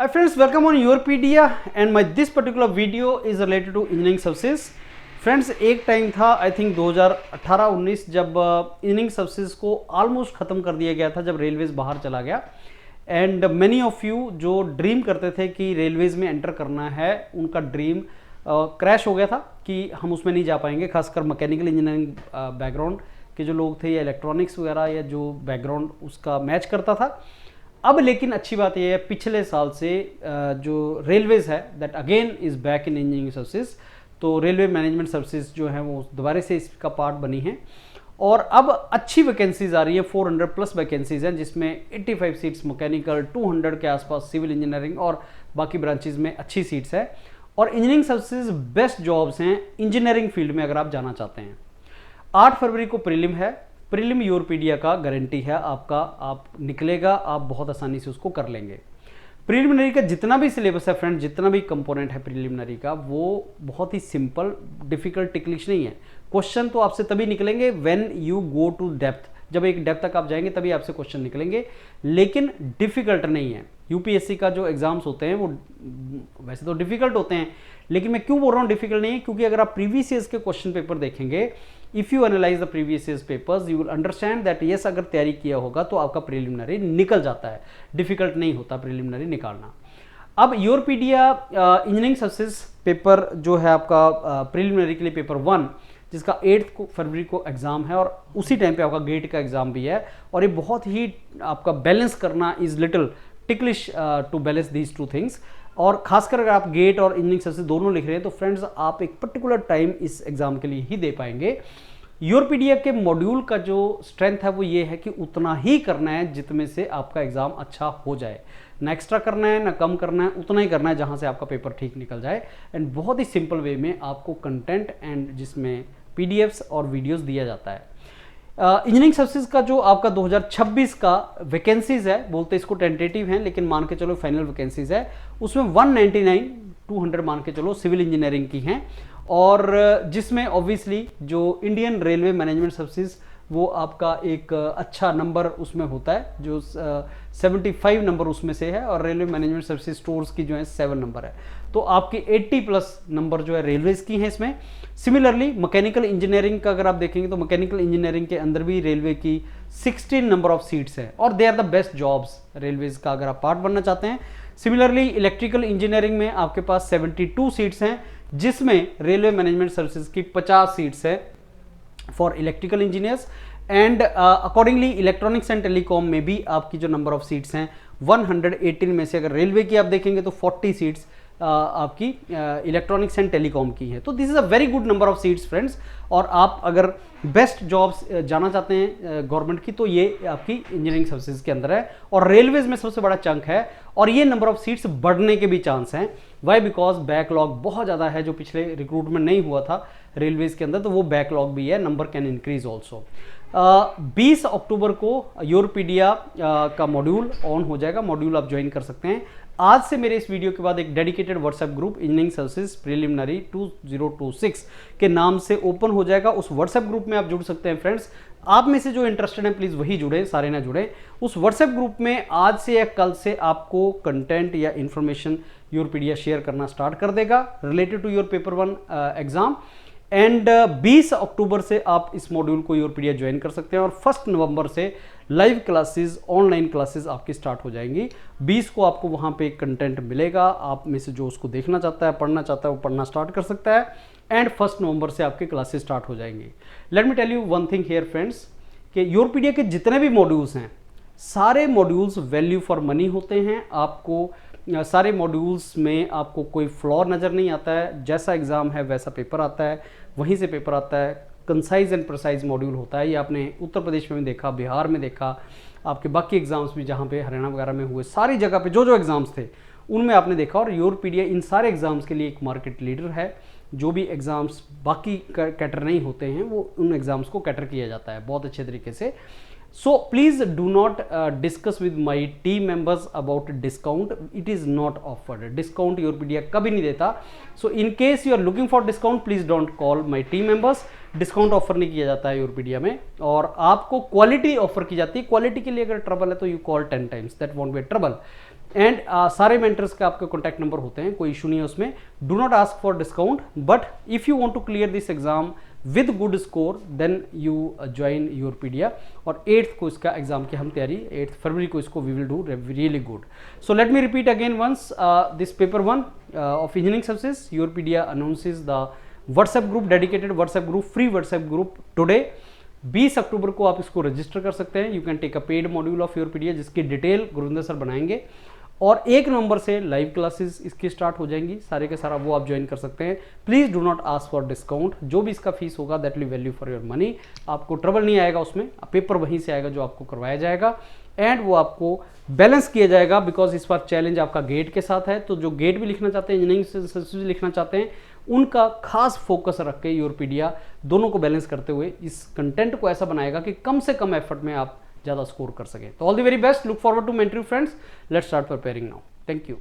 Hi friends, welcome on Yourpedia and my this particular video is related to engineering services. Friends एक time था I think 2018-19 जब engineering services को almost ख़त्म कर दिया गया था जब रेलवेज बाहर चला गया एंड मैनी ऑफ यू जो ड्रीम करते थे कि रेलवेज में एंटर करना है उनका ड्रीम क्रैश हो गया था कि हम उसमें नहीं जा पाएंगे। खासकर मैकेनिकल इंजीनियरिंग बैकग्राउंड के जो लोग थे या इलेक्ट्रॉनिक्स वगैरह या जो बैकग्राउंड उसका मैच करता था। अब लेकिन अच्छी बात यह है पिछले साल से जो रेलवेज है that again is back in engineering services. तो रेलवे मैनेजमेंट सर्विसेज जो है वो दोबारा से इसका पार्ट बनी है और अब अच्छी वैकेंसीज आ रही है। 400 प्लस वैकेंसीज हैं जिसमें 85 सीट्स मैकेनिकल, 200 के आसपास सिविल इंजीनियरिंग और बाकी ब्रांचेज में अच्छी सीट्स है। और इंजीनियरिंग सर्विसेज बेस्ट जॉब्स हैं इंजीनियरिंग फील्ड में अगर आप जाना चाहते हैं। 8 फरवरी को प्रीलिम है। प्रीलिम योरपीडिया का गारंटी है आपका, आप निकलेगा, आप बहुत आसानी से उसको कर लेंगे। प्रीलिमिनरी का जितना भी सिलेबस है फ्रेंड, जितना भी कंपोनेंट है प्रीलिमिनरी का वो बहुत ही सिंपल, डिफिकल्ट टिकलिश नहीं है। क्वेश्चन तो आपसे तभी निकलेंगे when you go to depth, जब एक डेप्थ तक आप जाएंगे तभी आपसे क्वेश्चन निकलेंगे, लेकिन डिफिकल्ट नहीं है। यूपीएससी का जो एग्जाम्स होते हैं वो वैसे तो डिफिकल्ट होते हैं, लेकिन मैं क्यों बोल रहा हूँ डिफिकल्ट नहीं है, क्योंकि अगर आप प्रीवियस ईयर्स के क्वेश्चन पेपर देखेंगे, if you analyse the previous years papers you will understand that yes अगर तैयारी किया होगा तो आपका प्रीलिमिनरी निकल जाता है। डिफिकल्ट नहीं होता प्रीलिमिनरी निकालना। अब योरपीडिया इंजीनियरिंग सर्विसेज पेपर जो है आपका प्रीलिमिनरी के लिए पेपर 1 जिसका 8 फरवरी को एग्जाम है और उसी टाइम पे आपका गेट का एग्जाम भी है। और ये बहुत ही आपका बैलेंस करना is little ticklish to balance these two things. और खासकर अगर आप गेट और इंजीनियरिंग सर्विसेज दोनों लिख रहे हैं तो फ्रेंड्स आप एक पर्टिकुलर टाइम इस एग्जाम के लिए ही दे पाएंगे। योरपीडिया के मॉड्यूल का जो स्ट्रेंथ है वो ये है कि उतना ही करना है जितने से आपका एग्जाम अच्छा हो जाए, ना एक्स्ट्रा करना है ना कम करना है, उतना ही करना है जहां से आपका पेपर ठीक निकल जाए। एंड बहुत ही सिंपल वे में आपको कंटेंट एंड जिसमें पीडीएफ्स और वीडियोस दिया जाता है। इंजीनियरिंग सर्विसेज का जो आपका 2026 का वैकेंसीज है, बोलते इसको टेंटेटिव हैं लेकिन मान के चलो फाइनल वैकेंसीज है, उसमें 199 200 मान के चलो सिविल इंजीनियरिंग की हैं। और जिसमें ऑब्वियसली जो इंडियन रेलवे मैनेजमेंट सर्विसेज वो आपका एक अच्छा नंबर उसमें होता है, जो 75 नंबर उसमें से है और रेलवे मैनेजमेंट सर्विसेज स्टोर्स की जो है 7 नंबर है। तो आपकी 80 प्लस नंबर जो है रेलवेज की हैं इसमें। सिमिलरली मैकेनिकल इंजीनियरिंग का अगर आप देखेंगे तो मैकेनिकल इंजीनियरिंग के अंदर भी रेलवे की 16 नंबर ऑफ सीट्स हैं और they are the best jobs railways का अगर आप पार्ट बनना चाहते हैं। सिमिलरली इलेक्ट्रिकल इंजीनियरिंग में आपके पास 72 सीट्स हैं जिसमें रेलवे मैनेजमेंट सर्विसेज की 50 सीट्स है for electrical engineers. And accordingly electronics and telecom में भी आपकी जो नंबर ऑफ सीट्स हैं 118 में से अगर रेलवे की आप देखेंगे तो 40 सीट्स आपकी इलेक्ट्रॉनिक्स एंड टेलीकॉम की है। तो this is a very good number of seats friends. और आप अगर बेस्ट जॉब्स जाना चाहते हैं गवर्नमेंट की तो ये आपकी इंजीनियरिंग सर्विसेज के अंदर है और रेलवेज में सबसे बड़ा चंक है और ये नंबर ऑफ सीट्स बढ़ने के भी चांस हैं। वाई? बिकॉज बैकलॉग बहुत ज़्यादा है जो पिछले रिक्रूटमेंट नहीं हुआ था रेलवेज के अंदर, तो वो बैकलॉग भी है, नंबर कैन इंक्रीज ऑल्सो। 20 अक्टूबर को योरपीडिया का मॉड्यूल ऑन हो जाएगा, मॉड्यूल आप ज्वाइन कर सकते हैं। आज से मेरे इस वीडियो के बाद एक dedicated WhatsApp group engineering services preliminary 2026 के नाम से ओपन हो जाएगा। उस व्हाट्सएप ग्रुप में आप जुड़ सकते हैं फ्रेंड्स। आप में से जो इंटरेस्टेड हैं प्लीज़ वही जुड़े, सारे ना जुड़े। उस व्हाट्सएप ग्रुप में आज से या कल से आपको कंटेंट या इन्फॉर्मेशन योरपीडिया शेयर करना स्टार्ट कर देगा related to your paper 1 exam. And 20 October से आप इस मॉड्यूल को योरपीडिया ज्वाइन कर सकते हैं और 1 नवंबर से लाइव क्लासेस, ऑनलाइन क्लासेस आपकी स्टार्ट हो जाएंगी। 20 को आपको वहाँ पे कंटेंट मिलेगा, आप में से जो उसको देखना चाहता है, पढ़ना चाहता है, वो पढ़ना स्टार्ट कर सकता है। एंड 1 नवंबर से आपके क्लासेस स्टार्ट हो जाएंगी। Let me tell you one thing here friends कि योरपीडिया के जितने भी मॉड्यूल्स हैं सारे मॉड्यूल्स वैल्यू फॉर मनी होते हैं। आपको सारे मॉड्यूल्स में आपको कोई फ्लॉ नज़र नहीं आता है, जैसा एग्ज़ाम है वैसा पेपर आता है, वहीं से पेपर आता है। कंसाइज एंड प्रिसाइज मॉड्यूल होता है, ये आपने उत्तर प्रदेश में भी देखा, बिहार में देखा, आपके बाकी एग्जाम्स भी जहाँ पे हरियाणा वगैरह में हुए, सारी जगह पे जो जो एग्जाम्स थे उनमें आपने देखा। और योरपीडिया इन सारे एग्जाम्स के लिए एक मार्केट लीडर है। जो भी एग्जाम्स बाकी कैटर नहीं होते हैं वो उन एग्जाम्स को कैटर किया जाता है बहुत अच्छे तरीके से। So please do not discuss with my team members about discount. It is not offered. Discount योरपीडिया कभी नहीं देता. So in case you are looking for discount, please don't call my team members. Discount offer नहीं किया जाता है योरपीडिया में और आपको क्वालिटी ऑफर की जाती है। क्वालिटी के लिए अगर ट्रबल है तो you call 10 times, that won't be trouble. And सारे मेंटर्स का आपके कॉन्टैक्ट नंबर होते हैं, कोई इशू नहीं है उसमें। Do not ask for discount, but if you want to clear this exam with good score then you join Yourpedia. और 8th को इसका एग्जाम की हम तैयारी 8 फरवरी को इसको we will do really good. So let me repeat again once, this paper 1 of engineering services, Yourpedia announces the WhatsApp group, dedicated WhatsApp group, free WhatsApp group today. 20 अक्टूबर को आप इसको रजिस्टर कर सकते हैं। You can take a paid module of Yourpedia जिसकी detail Gurvinder sir बनाएंगे। और 1 नवंबर से लाइव क्लासेस इसकी स्टार्ट हो जाएंगी, सारे के सारा वो आप ज्वाइन कर सकते हैं। Please do not ask for discount, जो भी इसका फीस होगा that will value for your money. आपको ट्रबल नहीं आएगा उसमें, पेपर वहीं से आएगा जो आपको करवाया जाएगा एंड वो आपको बैलेंस किया जाएगा, बिकॉज इस बार चैलेंज आपका गेट के साथ है। तो जो गेट भी लिखना चाहते हैं, इंजीनियरिंग सर्विसेज लिखना चाहते हैं, उनका खास फोकस रख के योरपीडिया दोनों को बैलेंस करते हुए इस कंटेंट को ऐसा बनाएगा कि कम से कम एफर्ट में आप ज़्यादा स्कोर कर सकें। तो all the very best, look forward to mentoring friends, let's start preparing now. Thank you.